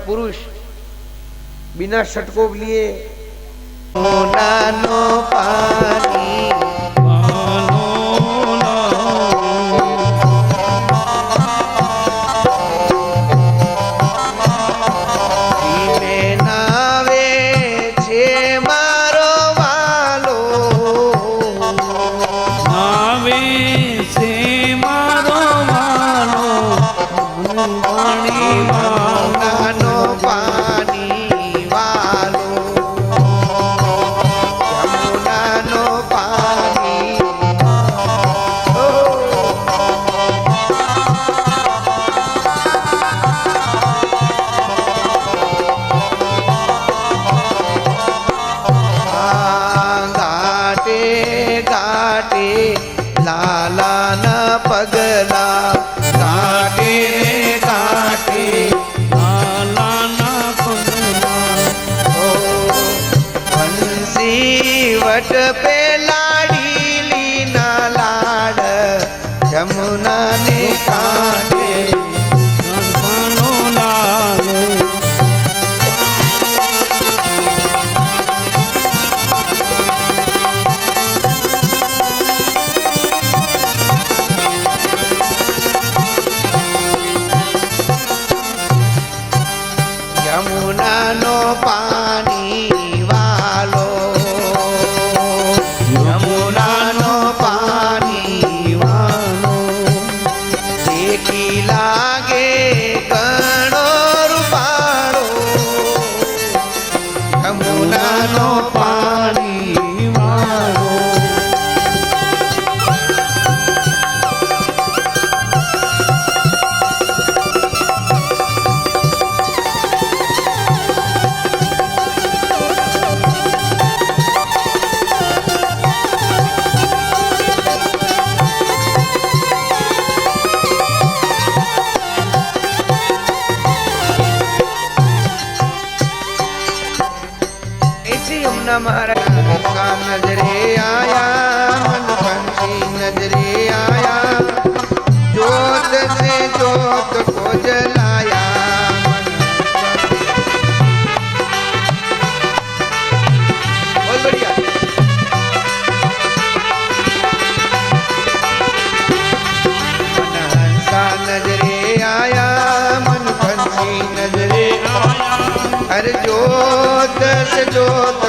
पुरुष बिना षटकोप लिए नानो पानी पगला काटे काटे लाला ना पगला ओ बंसी वट पे लाड़ी लीना लाड जमुना ने काटे महाराज का नजरे आया मन पंछी नजरे आया जोत से जोत को जलाया बहुत बढ़िया मन हंसा नजरे आया मन पंछी नजरे आया हर जोत से जोत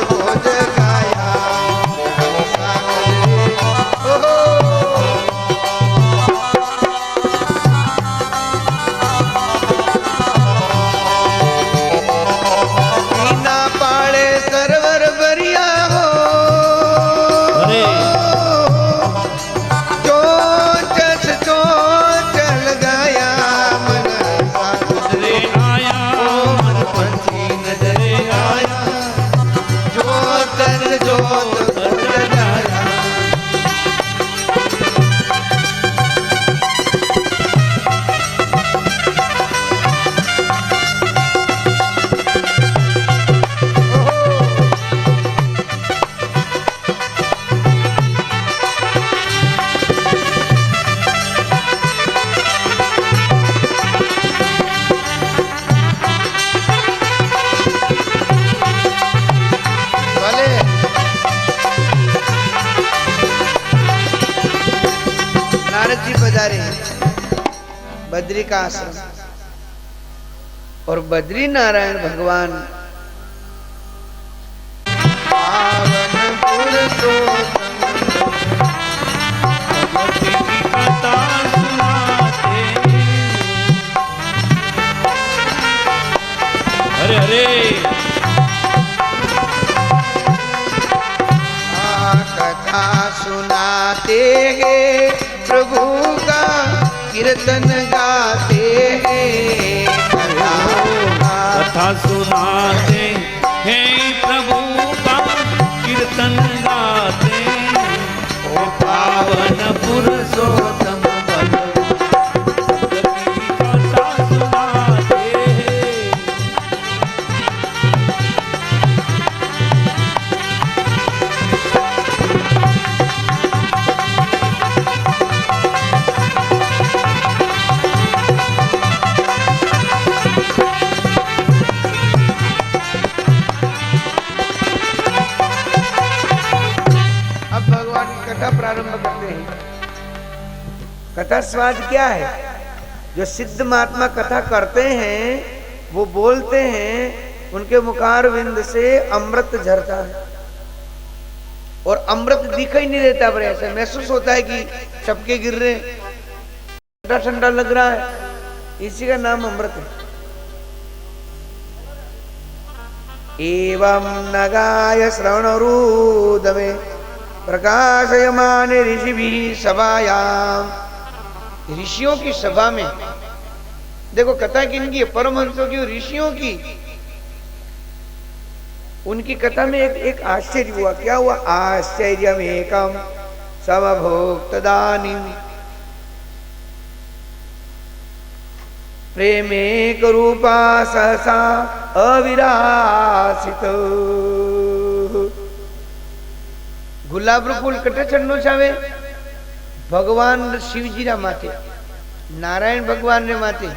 बद्री का आश्रम और बद्री नारायण भगवान अरे अरे कथा सुनाते हैं प्रभु का कीर्तन गाते हैं कथा सुनाते हैं प्रभु का कीर्तन गाते ओ पावन पुरुषोत्तम कथा स्वाद क्या है? जो सिद्ध महात्मा कथा करते हैं, वो बोलते हैं, उनके मुखार बिंद से अमृत झरता है और अमृत दिखाई नहीं देता, पर ऐसा महसूस होता है कि सबके गिर रहे, ठंडा ठंडा लग रहा है, इसी का नाम अमृत है। एवं नगाय श्रवणरूदमे प्रकाशयमाने ऋषिभिः सभायाम। ऋषियों की सभा में, देखो कथा किनकी है? परमहंसों की, ऋषियों की। उनकी कथा में एक आश्चर्य हुआ। क्या हुआ? आश्चर्यम एकम समभोक्तदानीम प्रेमेक रूपा सहसा अविरासित। गुलाब फूल कटे चढ़नो छावे भगवान शिवजी ना माथे, नारायण भगवान ने माथे,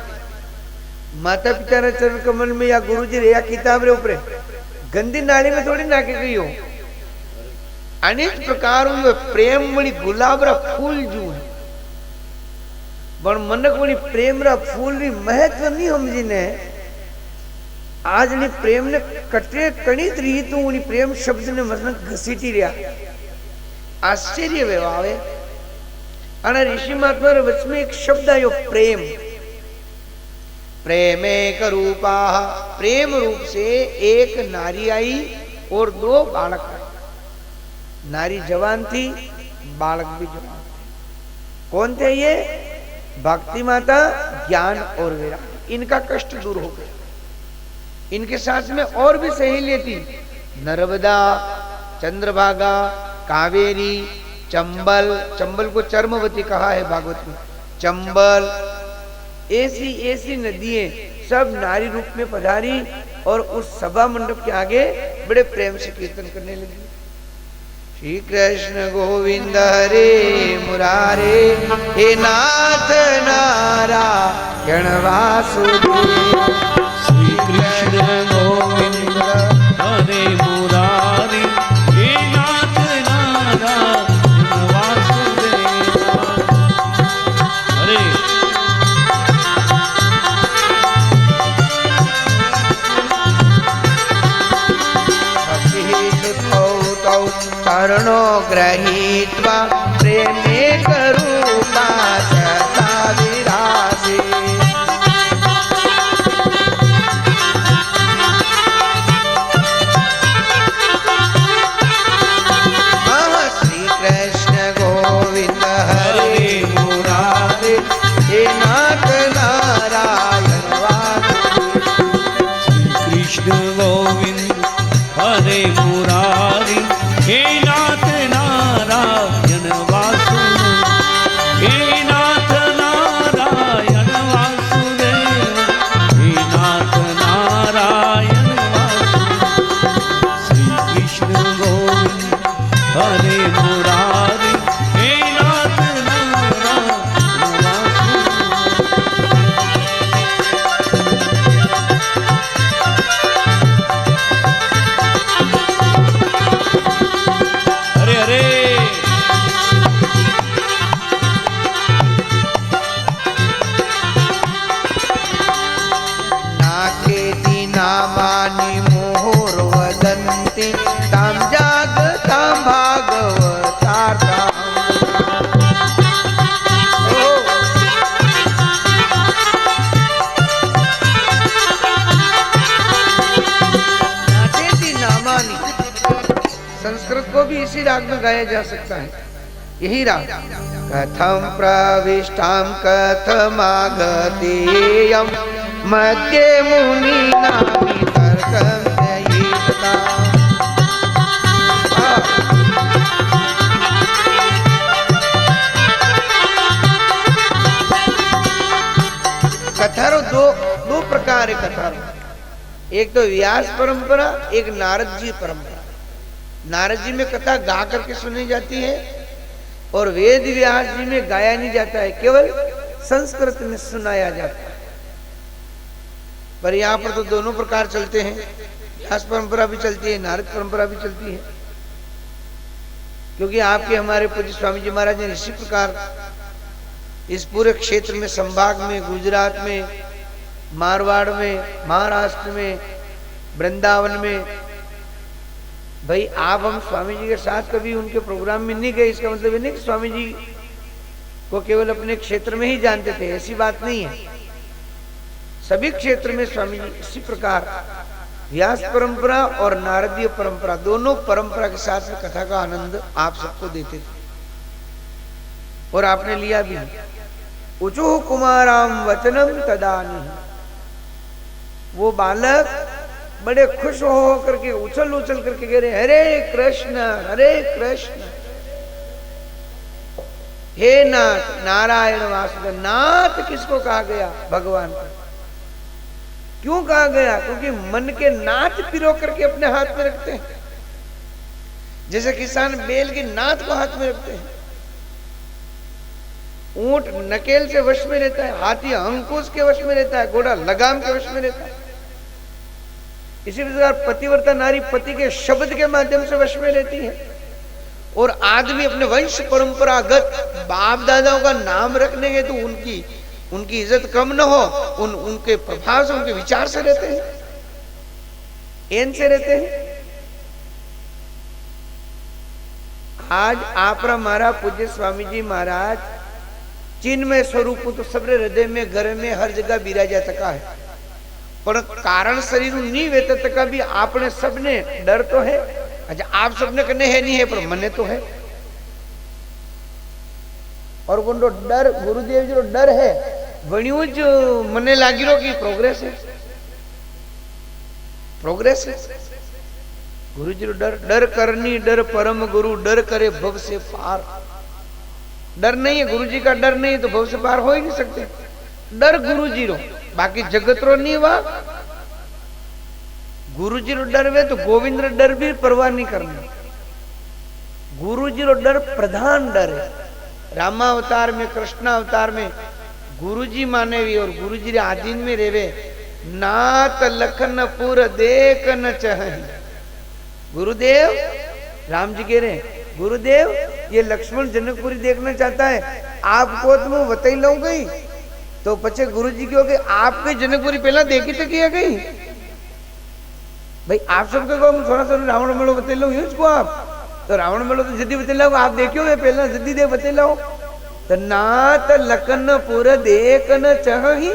माता पिता ने चरण कमल में या गुरु जी या किताब रे ऊपर गंदी नाली में थोड़ी नाके गई हो। अनेक प्रकार प्रेम मणि गुलाब रा फूल जू है, पण मनक मणि प्रेम रा फूल री महत्व नहीं समझी ने। आज ने प्रेम ने कटे कणित रही तो उनी प्रेम शब्द ने मन घसीटी रहा। आश्चर्य वे आवे। અને ऋषि महात्मा वच में एक शब्द आयो प्रेम। प्रेमेक रूपा, प्रेम रूप से एक नारी आई और दो बालक आए। नारी जवान थी, बालक भी जवान थे। कौन थे ये? भक्ति माता, ज्ञान और विराग। इनका कष्ट दूर हो गया। इनके साथ में और भी सहेलियां थी, नर्मदा, चंद्रभागा, कावेरी, चंबल। चंबल को चर्मवती कहा है भागवत में। चंबल, ऐसी ऐसी नदियां सब नारी रूप में पधारी और उस सभा मंडप के आगे बड़े प्रेम से कीर्तन करने लगी। श्री कृष्ण गोविंद हरे मुरारे, हे नाथ नारायण वासुदेव। श्री कृष्ण गोविंद हरे मुरारी, हे नाथ नारायण वासुदेव। हरे कर्णो गृहीत्वा प्रेमेक रूपा सदा विराजे। श्री कृष्ण गोविंद हरे मुरारे, हे नाथ नारायण वासुदेव। श्री कृष्ण गोविंद हरे मुरारी, हे नाथ नारायण वासुदेव। हे नाथ नारायण वासुदेव, हे नाथ नारायण वासुदेव। श्री कृष्ण गोविंद हरे मुरारी, हे नाथ नारायण वासुदेव। हरे हरे नाकेति नामानि मोहोर वदन्ति, तां जागतां भागवतार्थां। नाकेति नामानि, संस्कृत को भी इसी राग में गाया जा सकता है। यही राग। कथम प्रविष्टां कथमागतेयं मध्ये मुनीनां तर्कं जयिता। कथारो दो प्रकार है। कथारो एक तो व्यास परंपरा, एक नारद जी परंपरा। नारद जी में कथा गा करके सुनी जाती है और वेद व्यास जी में गाया नहीं जाता है, केवल संस्कृत में सुनाया जाता है। पर यहाँ पर तो दोनों प्रकार चलते हैं। व्यास परंपरा भी चलती है, नारद परंपरा भी चलती है। क्योंकि आपके हमारे पूज्य स्वामी जी महाराज ने इसी प्रकार इस पूरे क्षेत्र में, संभाग में, गुजरात में, मारवाड़ में, महाराष्ट्र में, वृंदावन में, भाई आप हम स्वामी जी के साथ कभी उनके प्रोग्राम में नहीं गए, इसका मतलब ये नहीं कि स्वामी जी को केवल अपने क्षेत्र में ही जानते थे, ऐसी बात नहीं है। सभी क्षेत्र में स्वामी जी इसी प्रकार व्यास परंपरा और नारदीय परंपरा, दोनों परंपरा के साथ में कथा का आनंद आप सबको देते थे और आपने लिया भी। उचु कुमाराम वचनम तदानी, वो बालक बड़े खुश हो करके उछल उछल करके कह रहे हरे कृष्ण हरे कृष्ण। हे नाथ, नारायण वासुदेव। नाथ किसको कहा गया? भगवान को। क्यों कहा गया? क्योंकि मन के नाथ पिरो करके अपने हाथ में रखते हैं। जैसे किसान बेल की नाथ को हाथ में रखते हैं, ऊंट नकेल से वश में रहता है, हाथी अंकुश के वश में रहता है, घोड़ा लगाम के वश में रहता है। इसी प्रकार पतिव्रता नारी पति के शब्द के माध्यम से वश में रहती है। और आदमी अपने वंश परंपरागत बाप दादाओं का नाम रखने के तो उनकी इज्जत कम न हो, उनके प्रभाव से, उनके विचार से रहते हैं, एन से रहते हैं। आज आप मारा पूज्य स्वामी जी महाराज चिन्मय स्वरूप तो सबरे हृदय में, घर में, हर जगह बिराजा तका है, पर कारण शरीर नहीं वेत तका भी आपने सबने डर तो है। अच्छा, आप सबने कने है नहीं है, पर मने तो है। और वो डर गुरुदेव जो डर है वणियों जो मने लागी रो की प्रोग्रेस है, प्रोग्रेस है। गुरु जी डर, डर करनी डर परम गुरु, डर करे भव से पार। डर नहीं है, गुरु जी का डर नहीं तो भव से पार हो ही नहीं सकते। डर गुरु जी रो, बाकी जगत रो नहीं हुआ। गुरु जी रो डर वे तो गोविंद रो डर भी परवाह नहीं करना। गुरु जी रो डर प्रधान डर है। रामावतार में, कृष्णावतार में गुरु जी माने भी और गुरु जी आधीन में रेवे। नात लखन पुर देख न चाहे। गुरुदेव, राम जी कह रहे हैं गुरुदेव ये लक्ष्मण जनकपुरी देखना चाहता है, आपको तो मैं बता लू गई तो पचे गुरु जी क्योंकि आपके जनकपुरी पहला देखी तो किया गई। भाई आप सबके को थोड़ा सा रावण मेलो बता लो इसको आप, तो रावण मेलो तो जल्दी बता लो, आप देखियो पहला जल्दी देख बता लो। तो नात लखन पुर देख न चाही।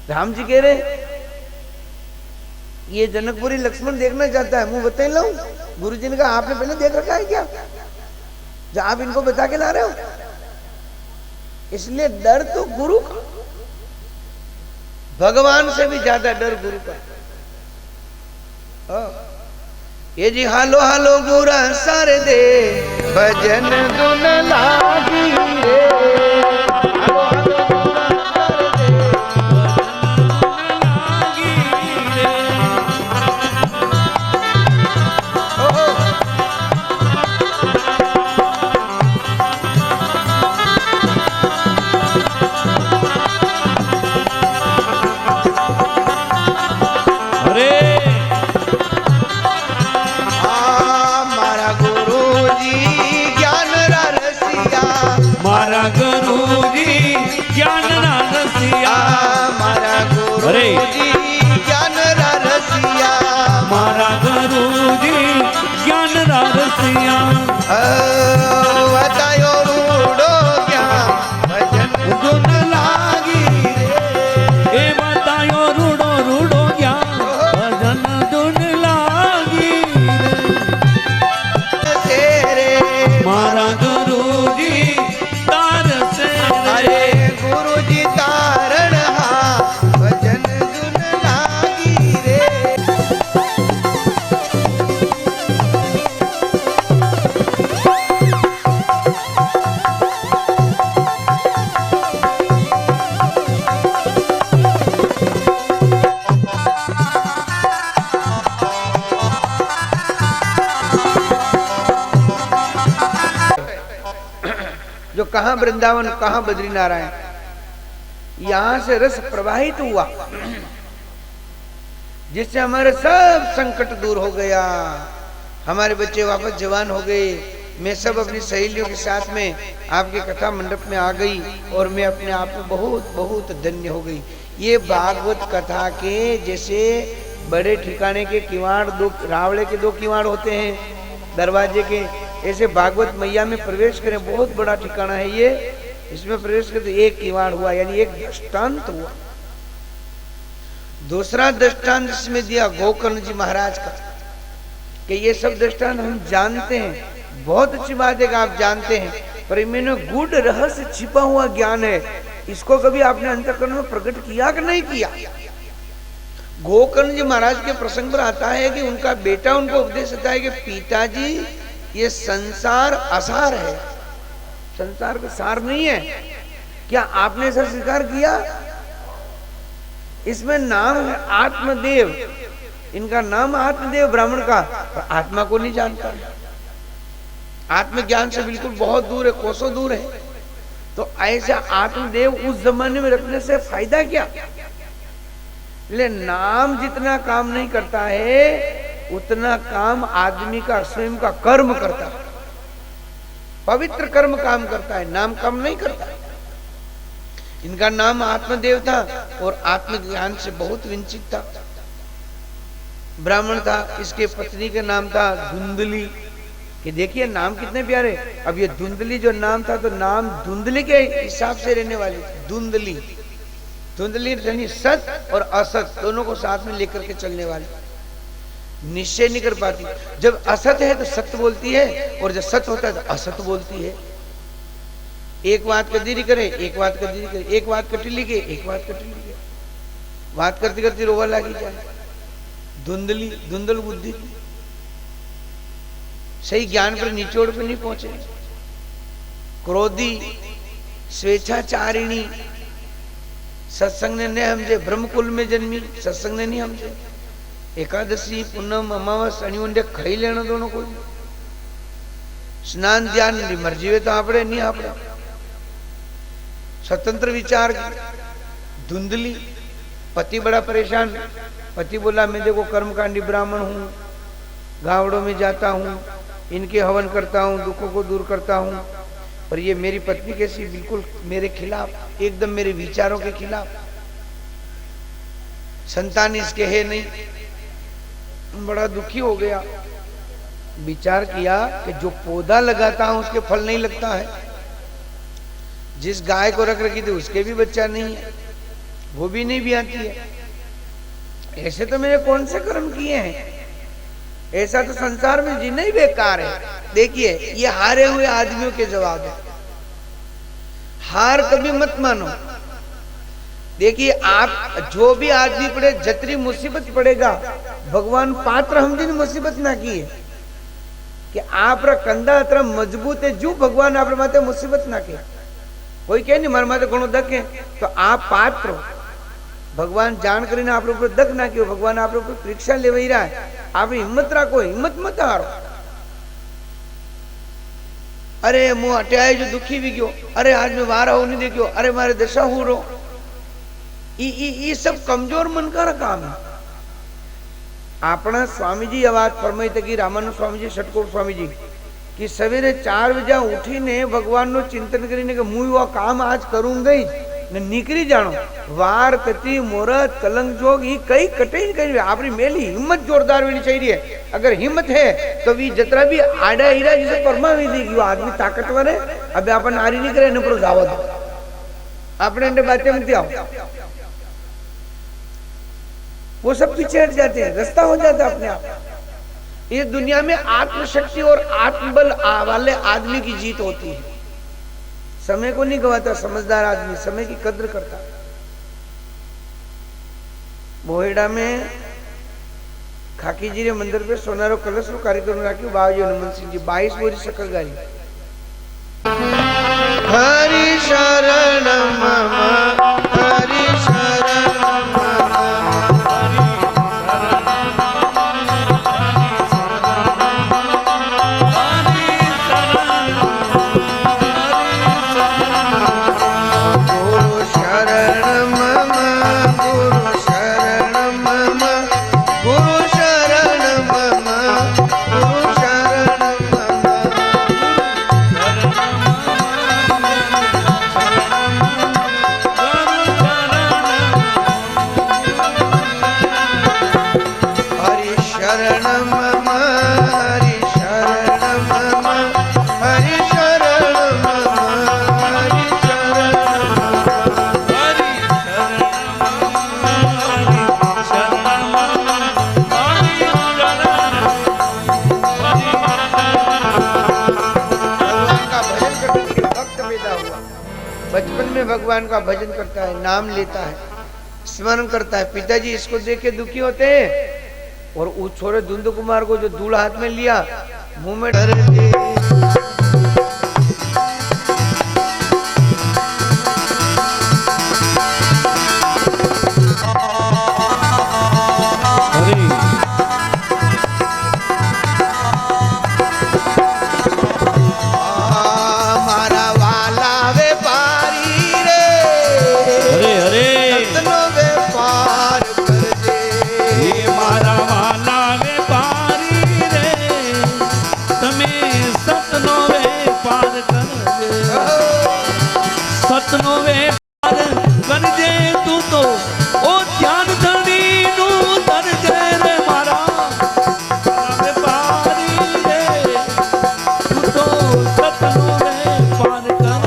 राम जी कह रहे ये जनकपुरी लक्ष्मण देखना चाहता है, मैं बता लू। गुरु जी ने कहा आपने पहले देख रखा है क्या, जो आप इनको बता के ला रहे हो? इसलिए डर तो गुरु का, भगवान से भी ज्यादा डर गुरु का। ये जी हालो हालो गुरा सर दे भजन गुन लागी रे। हालो हालो गुरा सर दे जो कहां वृंदावन कहां बद्रीनारायण, यहां से रस प्रवाहित हुआ जिससे हमारे सब संकट दूर हो गया। हमारे बच्चे वापस जवान हो गए, मैं सब अपनी सहेलियों के साथ में आपके कथा मंडप में आ गई और मैं अपने आप में बहुत बहुत धन्य हो गई। ये भागवत कथा के जैसे बड़े ठिकाने के किवाड़, दो रावड़े के दो किवाड़ होते हैं दरवाजे के, ऐसे भागवत मैया में प्रवेश करें, बहुत बड़ा ठिकाना है ये, इसमें प्रवेश करें तो एक किवाड़ हुआ, यानी एक दृष्टांत हुआ। दूसरा दृष्टांत इसमें दिया गोकर्ण जी महाराज का, कि ये सब दृष्टांत हम जानते हैं, बहुत अच्छी बात है कि आप जानते हैं, पर इनमें गूढ़ रहस्य छिपा हुआ ज्ञान है, इसको कभी आपने अंतःकरण में प्रकट किया कि नहीं किया। गोकर्ण जी महाराज के प्रसंग पर आता है कि उनका बेटा उनको उपदेश देता है कि पिताजी ये संसार असार है, संसार का सार नहीं है, क्या आपने ऐसा स्वीकार किया। इसमें नाम है आत्मदेव, इनका नाम आत्मदेव ब्राह्मण का, पर आत्मा को नहीं जानता, आत्मज्ञान से बिल्कुल बहुत दूर है, कोसों दूर है। तो ऐसा आत्मदेव उस जमाने में रखने से फायदा क्या। ले नाम जितना काम नहीं करता है उतना काम आदमी का स्वयं का कर्म करता है, पवित्र कर्म काम करता है, नाम काम नहीं करता। इनका नाम आत्मदेव था और आत्मज्ञान से बहुत वंचित था। ब्राह्मण था, इसके पत्नी का नाम था धुंधली, कि देखिए नाम कितने प्यारे। अब ये धुंधली जो नाम था तो नाम धुंधली के हिसाब से रहने वाली थी, धुंधली। धुंधली यानी सत और असत दोनों को साथ में लेकर के चलने वाली, निश्चय नहीं कर पाती। जब असत है तो सत्य बोलती है और जब सत्य होता है तो असत बोलती है। एक बात कदीरी करे, एक बात कदीरी करे, एक बात कटिली के, एक बात कटिली के, बात करती करती रोवा लगी जाए। धुंधली, धुंधल बुद्धि, सही ज्ञान पर निचोड़ पर नहीं पहुंचे। क्रोधी, स्वेच्छाचारिणी, सत्संग ने नहीं हमसे, ब्रह्मकुल में जन्मी, सत्संग ने नहीं हमसे। एकादशी, पूनम, अमावस, अणिवंडे खाई लेना दोनों को, स्नान ध्यान मर्जी वे तो आपड़े नहीं आपड़े, स्वतंत्र विचार। धुंधली, पति बड़ा परेशान, पति बोला मैं देखो कर्मकांडी ब्राह्मण हूँ, गावड़ों में जाता हूँ, इनके हवन करता हूँ, दुखों को दूर करता हूँ, पर ये मेरी पत्नी कैसी बिल्कुल मेरे खिलाफ, एकदम मेरे विचारों के खिलाफ, संतान इसके है नहीं। बड़ा दुखी हो गया, विचार किया कि जो पौधा लगाता हूं उसके फल नहीं लगता है, जिस गाय को रख रखी थी उसके भी बच्चा नहीं है, वो भी नहीं भी आती है, ऐसे तो मैंने कौन से कर्म किए हैं, ऐसा तो संसार में जीना ही बेकार है। देखिए ये हारे हुए आदमियों के जवाब है, हार कभी मत मानो। देखिए आप जो भी आदमी पड़े, जतरी मुसीबत पड़ेगा, भगवान पात्र हम दिन मुसीबत ना किए कि आप कंधा अतर मजबूत है, जो भगवान आप माते मुसीबत ना के, कोई कहे नहीं मारे माते घणो दक है, तो आप पात्र हो। भगवान जान कर आप ऊपर दक ना क्यों, भगवान आप ऊपर परीक्षा ले वही रहा है, आप हिम्मत रखो, हिम्मत मत हारो। अरे मुँह हटाए जो दुखी भी गयो, अरे आज मैं वारा हो नहीं देखियो, अरे मारे दशा हो रो, ये सब कमजोर मन का काम है। अपना स्वामी जी आवाज फरमाई थी, रामानंद स्वामी जी, षटकोट स्वामी जी, कि सवेरे 4 बजे उठी ने भगवान नो चिंतन करीने के मुई वो काम आज करूंगा ही ने निकली जानो, वार तती मोरत कलंक जोग ये कई कटे ही कहीं, आपरी मेली हिम्मत जोरदार होनी चाहिए। अगर हिम्मत है तो भी जतरा भी आड़ा हीरा जिसे परमा भी देगी, वो आदमी ताकतवर है। अब अपन नारी नहीं करे, पर जाओ अपने बातें में आओ, वो सब पीछे हट जाते हैं, रास्ता हो जाता है अपने आप। इस दुनिया में आत्मशक्ति और आत्मबल वाले आदमी की जीत होती है। समय को नहीं गवाता, समझदार आदमी समय की कद्र करता। बोहेड़ा में खाकी जी रे मंदिर पे सोनारो कलश रो कार्यक्रम राख्यो, बाबूजी हनुमान सिंह जी 22 बोरी शक्कर गारी। हरि शरण मम, हरि शरण भगवान का भजन करता है, नाम लेता है, स्मरण करता है। पिताजी इसको देख के दुखी होते हैं और उस छोरे धुंध कुमार को जो धूल हाथ में लिया मुंह में डर सतनो वेपार करजे तू तो ओ ध्यान धनी नू तरजे रे मारा वेपारी रे तू तो सतनो वेपार कर।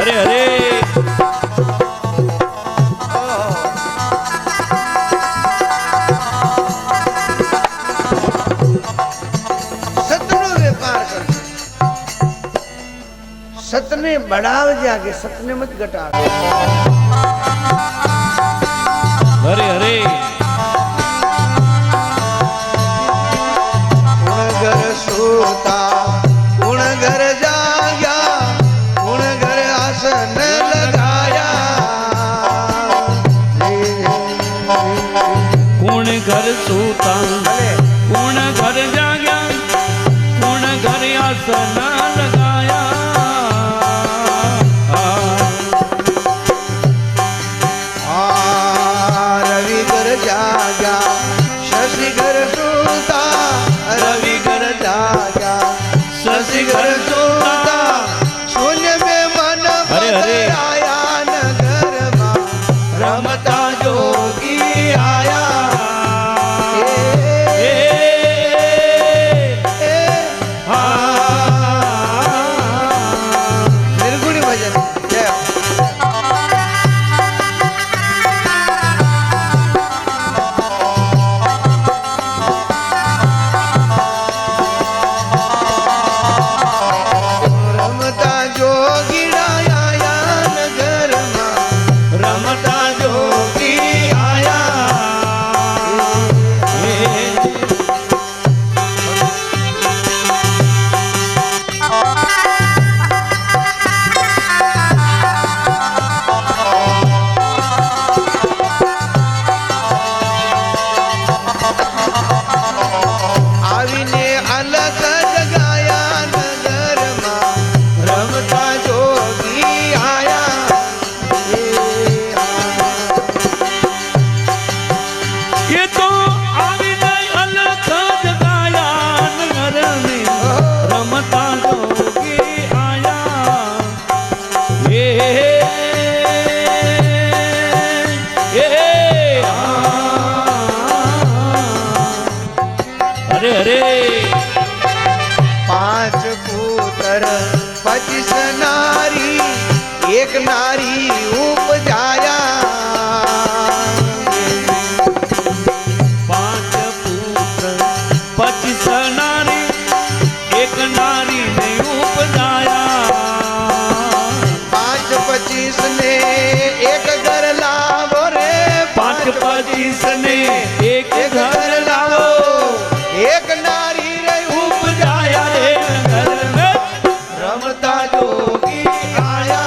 अरे अरे सतने बढ़ाव जाके सतने मत घटा। अरे अरे कुण घर सोता कुण घर जाया कुण घर आसन लगाया कुण घर सूता कुण घर जाग्या कुण घर आसन लगाया। रवि घर जागा शशि घर सोता रवि घर जागा शशि घर सोता शून्य में मन आया नगर मा रमता जोगी आया। निर्गुणी भजन जय पच्चीस नारी एक नारी उपजाया। पांच पुत्र 25 नारी एक नारी ने उपजाया। 5 25 ने एक घर लावो रे 5 25 ने एक घर लावो एक नारी रे उपजाया रे घर में रमता जोगी आया।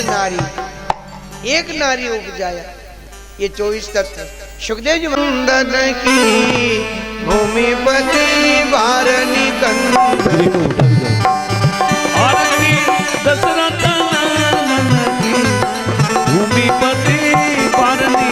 नारी एक नारी उपजाया। ये 24 तत्व सुखदेव जी मंदन की भूमिपति वारणी दशरथ की भूमिपति वारणी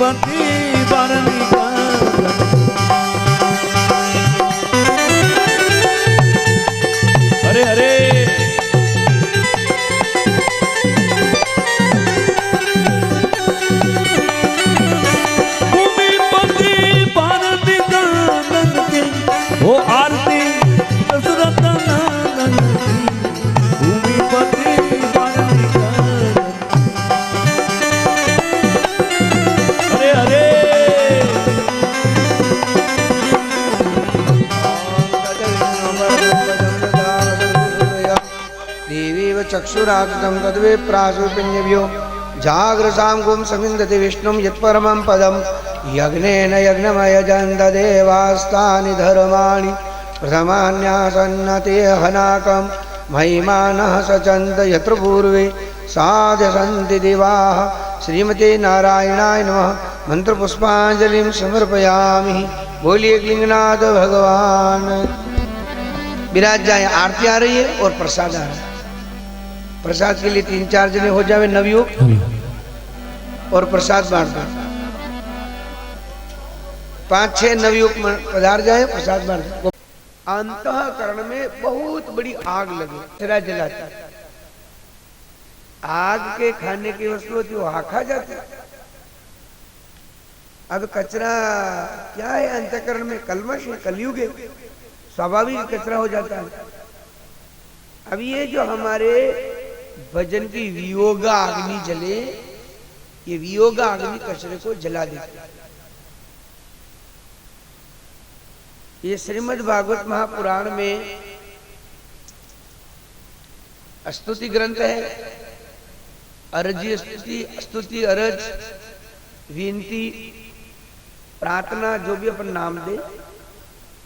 पति बारनी गगन। अरे अरे भूमिपति बारनी गगन की वो आरती दशरथ नंदन की। भूमिपति बारनी गगन। अरे अरे देवीव चक्षुरागतं तद्विप्रासुपिण्यभ्यो जाग्रसां गुं समिन्दति विष्णुं यत्परमं पदं यज्ञेन यज्ञमयजन्त देवास्तानि धर्माणि प्रथमान्यासन्नते हनाकं महिमानः सचन्त यत्र पूर्वे साध्यसन्ति दिवाः। श्रीमते नारायणाय नमः। मंत्रपुष्पांजलिं समर्पयामि। बोलिए लिंगनाथ भगवान। विराज जाए। आरती आ रही है और प्रसाद आ रहा है। प्रसाद के लिए 3-4 जने हो जावे नवयुग और प्रसाद बांट दो। 5-6 नवयुग पधार जाए, प्रसाद बांट दो। अंतःकरण में बहुत बड़ी आग लगी, कचरा जलाता। आग के खाने की वस्तु होती वो खा जाती। अब कचरा क्या है अंतःकरण में? कलमश है, कलयुग है, स्वाभाविक कचरा हो जाता है। अब ये जो हमारे भजन की वियोगा अग्नि जले, ये वियोगा अग्नि कचरे को जला देती है। ये श्रीमद् भागवत महापुराण में स्तुति ग्रंथ है। अरजी स्तुति, स्तुति अरज, विनती, प्रार्थना, जो भी अपन नाम दे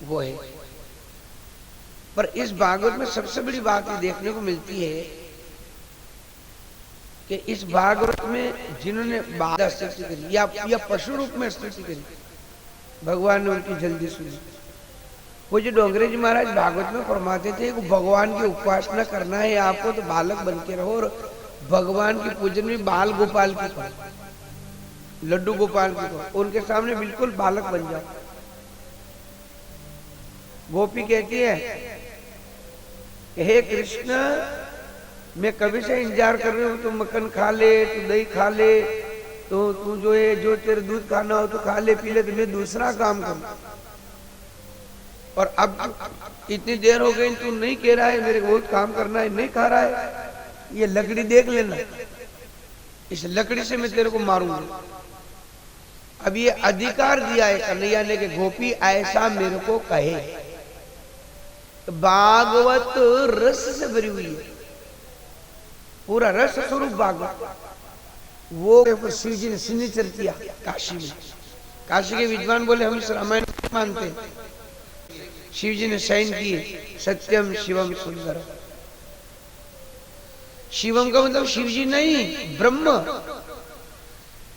वो है। पर इस भागवत में सबसे बड़ी बात ये देखने को मिलती है कि इस भागवत में जिन्होंने बाधा स्तुति करी या पशु रूप में स्तुति करी, भगवान ने उनकी जल्दी सुनी। वो जो डोंगरे जी महाराज भागवत में फरमाते थे कि भगवान की उपासना करना है आपको तो बालक बन के रहो, और भगवान की पूजन में बाल गोपाल की करो, लड्डू गोपाल की करो, उनके सामने बिल्कुल बालक बन जाओ। गोपी कहती है कि हे कृष्ण, मैं कभी से इंतजार कर रही हूँ, तू मक्खन खा ले, तू दही खा ले, तो तू जो है जो तेरे दूध खाना हो तो खा ले पी ले, तो मैं दूसरा काम करूँ। और अब इतनी देर हो गई तू नहीं कह रहा है मेरे को बहुत काम करना है, नहीं खा रहा है, ये लकड़ी देख लेना, इस लकड़ी से मैं तेरे को मारूंगा। अब ये अधिकार दिया है कन्हैया ने कि गोपी ऐसा मेरे को कहे। भागवत रस से भरी हुई है, पूरा रस स्वरूप भागवत। वो शिव जी ने सिग्नेचर किया काशी में। काशी के विद्वान बोले हम इस रामायण मानते हैं। शिव जी ने साइन किए, सत्यम शिवम सुंदर। शिवम का मतलब शिव जी नहीं, ब्रह्म।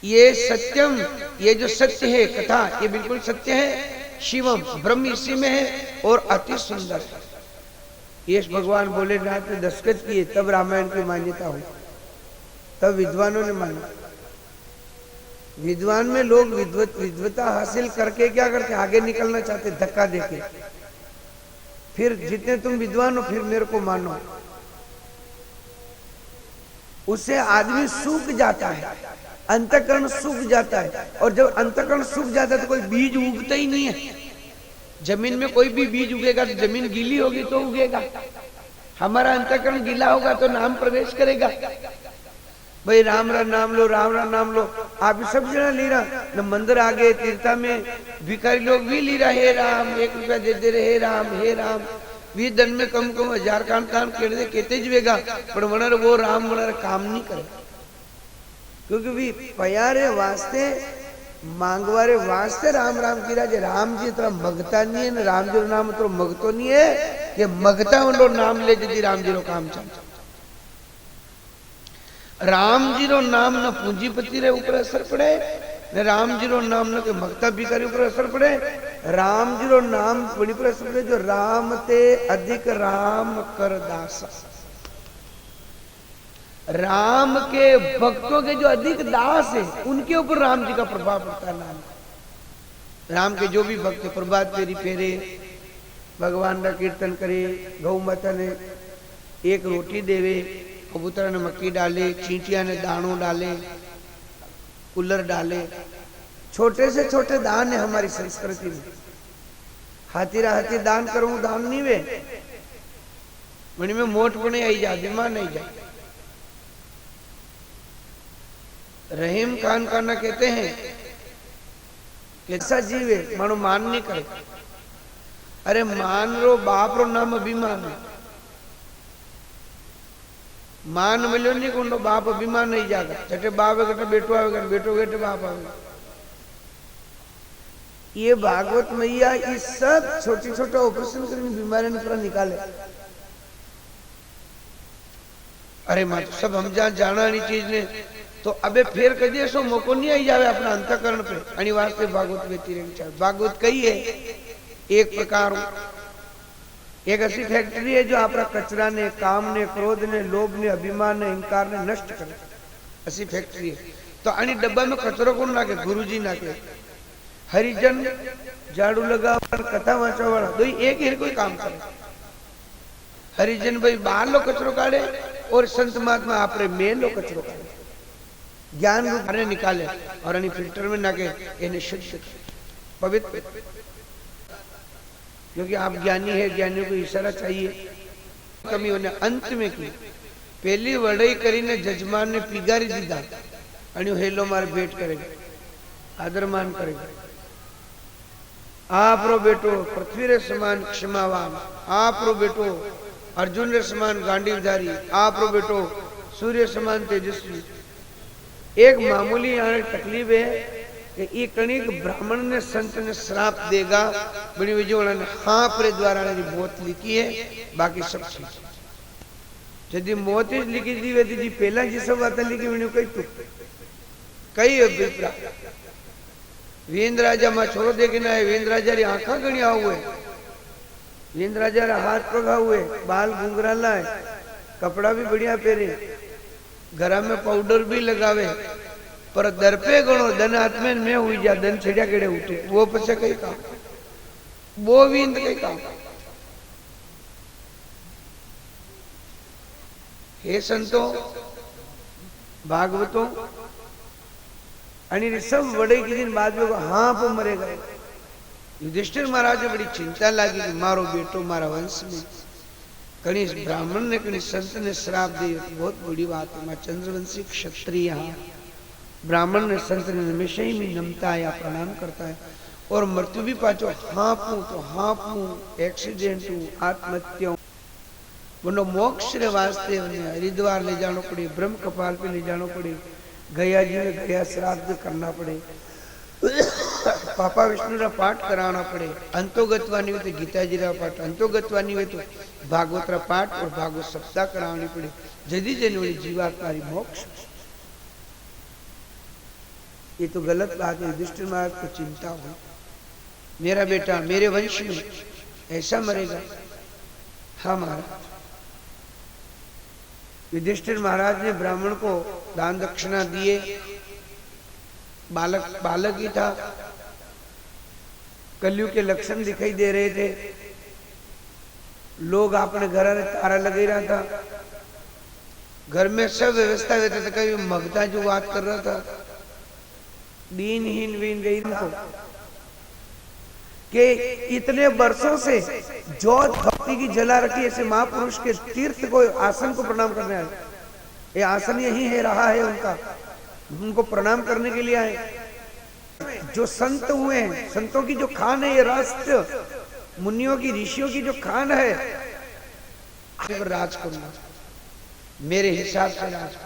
ये सत्यम, ये जो सत्य है कथा, ये बिल्कुल सत्य है। शिवम, ब्रह्म इसी में है और अति सुंदर। ये भगवान बोले नाथ ने दस्तखत किए, तब रामायण की मान्यता हुई, तब विद्वानों ने माना। विद्वान में लोग विद्वता हासिल करके क्या करते, आगे निकलना चाहते, धक्का देके। फिर जितने तुम विद्वान हो फिर मेरे को मानो। उससे आदमी सूख जाता है, अंतःकरण सूख जाता है। और जब अंतःकरण सूख जाता है तो कोई बीज उगता ही नहीं है। जमीन में कोई भी बीज उगेगा तो जमीन गीली होगी तो उगेगा। हमारा अंतःकरण गीला होगा तो नाम प्रवेश करेगा। भाई राम राम नाम लो, राम राम नाम लो। आप सब जना ले रहा न, मंदिर आगे तीर्था में भिखारी लोग भी ली रहा, हे राम 1 रुपया दे दे रहे, हे राम हे राम। वी दन में कम 1000 कान कहते जुएगा, पर वनर वो राम वनर काम नहीं करे। क्योंकि भी प्यारे वास्ते मांगवारे वास्ते राम राम की राजे। राम जी तरह मगता नहीं है, राम जी नाम तो मगतो नहीं है कि मगता उन नाम ले जी राम जी रो काम चल। राम जी रो नाम न पूंजीपति रे ऊपर असर पड़े, न राम जी रो नाम न के मगता भिखारी ऊपर असर पड़े। राम जी रो नाम बड़ी पर असर पड़े जो राम ते अधिक राम कर दासा। राम के भक्तों के जो अधिक दास है उनके ऊपर राम जी का प्रभाव पड़ता है। नाम राम के जो भी भक्त प्रभात फेरी फेरे, भगवान का कीर्तन करे, गौ माता ने एक रोटी देवे, कबूतर ने मक्की डाले, चींटिया ने दानों डाले, कुल्लर डाले, छोटे से छोटे दान है हमारी संस्कृति में। हाथीरा हाथी दान करूं दान नहीं वे मणि में मोट पने आई जा, बीमार नहीं जा। रहीम खान खाना कहते हैं कि ऐसा जीवे मानो मान नहीं करे। अरे मान रो बाप रो नाम अभिमान है। मान मिलो नहीं को बाप अभिमान नहीं जागा। छठे बाप है बेटो आवेगा, बेटो बेटे बाप आवेगा। ये भागवत मैया इस सब छोटे छोटे ऑपरेशन कर बीमारी पूरा निकाले। अरे मां तो सब हम जहां जाना नहीं चीज ने तो अबे फिर कभी ऐसा मौको नहीं आई जावे अपना अंतकरण पे। आणि वास्ते भागवत बेती रहनी चाहिए। भागवत कही है एक प्रकार एक ऐसी फैक्ट्री है जो आपका कचरा ने, काम ने, क्रोध ने, लोभ ने, अभिमान ने, अहंकार ने नष्ट करे। ऐसी फैक्ट्री है। तो आणि डब्बा में कचरो कौन नाखे? गुरुजी नाखे। हरिजन झाड़ू लगा कथा वाचा वाला दो एक ही कोई काम करे। हरिजन भाई बाहर लो कचरो काढ़े और संत महात्मा आपरे में लो कचरो काढ़े। ज्ञान रूप ने निकाले और अन्य फिल्टर में नाके इन्हें शुद्ध पवित्र। क्योंकि आप ज्ञानी है, ज्ञानियों को इशारा चाहिए। कमी होने अंत में की पहली वड़ई करीने जजमान ने पिगारी दीधा आणि हेलो मार भेट करेगा, आदर मान करेगा। आप रो बेटो पृथ्वी रे समान क्षमावान, आप रो बेटो अर्जुन रे समान गांडीवधारी, आप रो बेटो सूर्य समान तेजस्वी। एक मामूली यहाँ तकलीफ है कि ये कणिक ब्राह्मण ने संत ने श्राप देगा बड़ी विजय ने हाँ प्रे द्वारा ने मौत लिखी है। बाकी सब ठीक यदि मौत ही लिखी थी वे जी पहला जी सब बात लिखी मैंने कही तू कई अभिप्राय। वीरेंद्र राजा में छोरो देखने आए। वीरेंद्र राजा री आंखा गणी हुए, वीरेंद्र राजा रा हाथ पगा हुए, बाल घुंघराला है, कपड़ा भी बढ़िया पहरे, घर में पाउडर भी लगावे, पर दर पे गणो दन हाथ में मैं हुई जा दन छेड़ा केड़े उठे। वो पछे कई काम वो वींद कई काम। हे संतो भागवतों आणि सब बड़े की दिन बाद में हाँ पर मरेगा। युधिष्ठिर महाराज बड़ी चिंता लगी कि मारो बेटो मारा वंश में कहीं ब्राह्मण ने कहीं संत ने श्राप दी। बहुत बड़ी बात है। मां चंद्रवंशी क्षत्रिय ब्राह्मण ने संत ने हमेशा ही नमता है या प्रणाम करता है। और मृत्यु भी पाचो हाँपू तो हाँपू, एक्सीडेंट आत्महत्या बोलो मोक्ष रे वास्ते हरिद्वार ले जानो पड़े, ब्रह्म कपाल पे ले जानो पड़े, गया जी में गया श्राद्ध करना पड़े, पापा विष्णु रा पाठ कराना पड़े, अंतोगतवानी हुए तो गीता जी रा पाठ, अंतोगतवानी हुए तो भागवत रा पाठ और भागवत सप्ताह करानी पड़े। जदी जन जीवात्मा मोक्ष। ये तो गलत बात है। युधिष्ठिर महाराज को चिंता हुई मेरा बेटा मेरे वंश में ऐसा मरेगा। हाँ महाराज। युधिष्ठिर महाराज ने ब्राह्मण को दान दक्षिणा दिए। बालक ही था। कलयुग के लक्षण दिखाई दे रहे थे। लोग अपने घर में तारा लगे रहा था। घर में सब व्यवस्था रहता था। कभी मगता जो बात कर रहा था दीनहीन वीन गई को कि इतने वर्षों से जो भक्ति की जला रखी ऐसे महापुरुष के तीर्थ को आसन को प्रणाम करने आए। ये आसन यही है रहा है उनका, उनको प्रणाम करने के लिए आए। जो संत हुए हैं, संतों की जो खान है, ये राष्ट्र मुनियों की ऋषियों की जो खान है, राज करूंगा मेरे हिसाब से राज।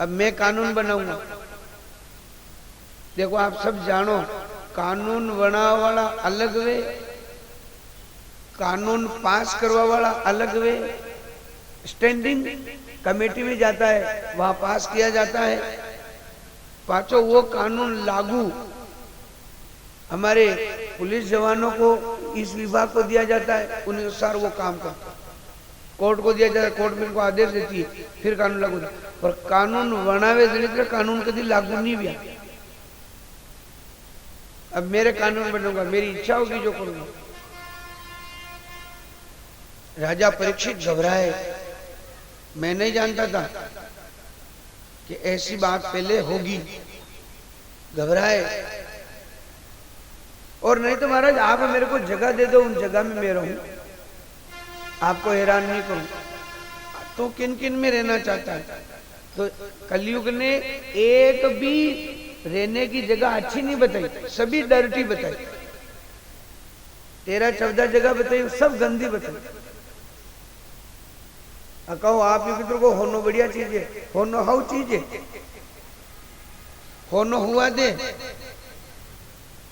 अब मैं कानून बनाऊंगा। देखो आप सब जानो कानून बनाने वाला अलग वे, कानून पास करवा वाला अलग वे। स्टैंडिंग कमेटी में जाता है, वहां पास किया जाता है। पांचों वो कानून लागू हमारे पुलिस जवानों को इस विभाग को दिया जाता है, उन अनुसार वो काम करता। कोर्ट को दिया जाए, कोर्ट में इनको आदेश देती है, फिर कानून लागू होता है। और कानून वणावे जनित कानून कभी लागू नहीं हुआ। अब मेरे कानून बनूंगा, मेरी इच्छा होगी जो करूंगा। राजा परीक्षित घबराए। मैं नहीं जानता था कि ऐसी बात पहले होगी, घबराए। और नहीं तो महाराज आप मेरे को जगह दे दो, उन जगह में मैं रहूं, आपको हैरान नहीं करूं। तो किन किन में रहना चाहता है? तो कलयुग ने एक भी रहने की जगह अच्छी नहीं बताई, सभी डर्टी बताई। 13-14 जगह बताई, सब गंदी बताई। कहो आप ही पितर को होनो बढ़िया चीज है, होनो हाउ चीज है, होनो हुआ दे।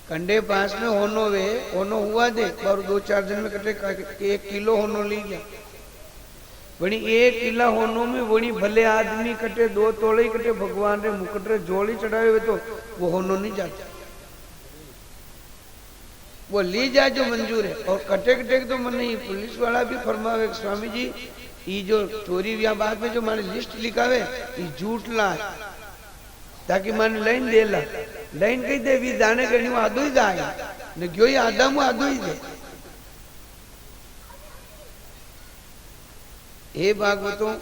कंडे पास में होनो वे, होनो हुआ दे और 2-4 दिन में कटे 1 किलो होनो ली गया। वणी 1 किला होनो में वणी भले आदमी कटे 2 तोड़े कटे भगवान रे मुकुट रे जोड़ी चढ़ावे हुए, तो वो होनो नहीं जाता, वो ली जाए जो मंजूर है। और कटे कटे तो मन नहीं, पुलिस वाला भी फरमावे स्वामी जी ये जो चोरी या बाद में जो माने लिस्ट लिखावे ये झूठ ला, ताकि माने लाइन दे ला, लाइन कही दे भी जाने करनी वो आदो ही जाए न क्यों ही आदा मु आदो ही दे। हे भागवतों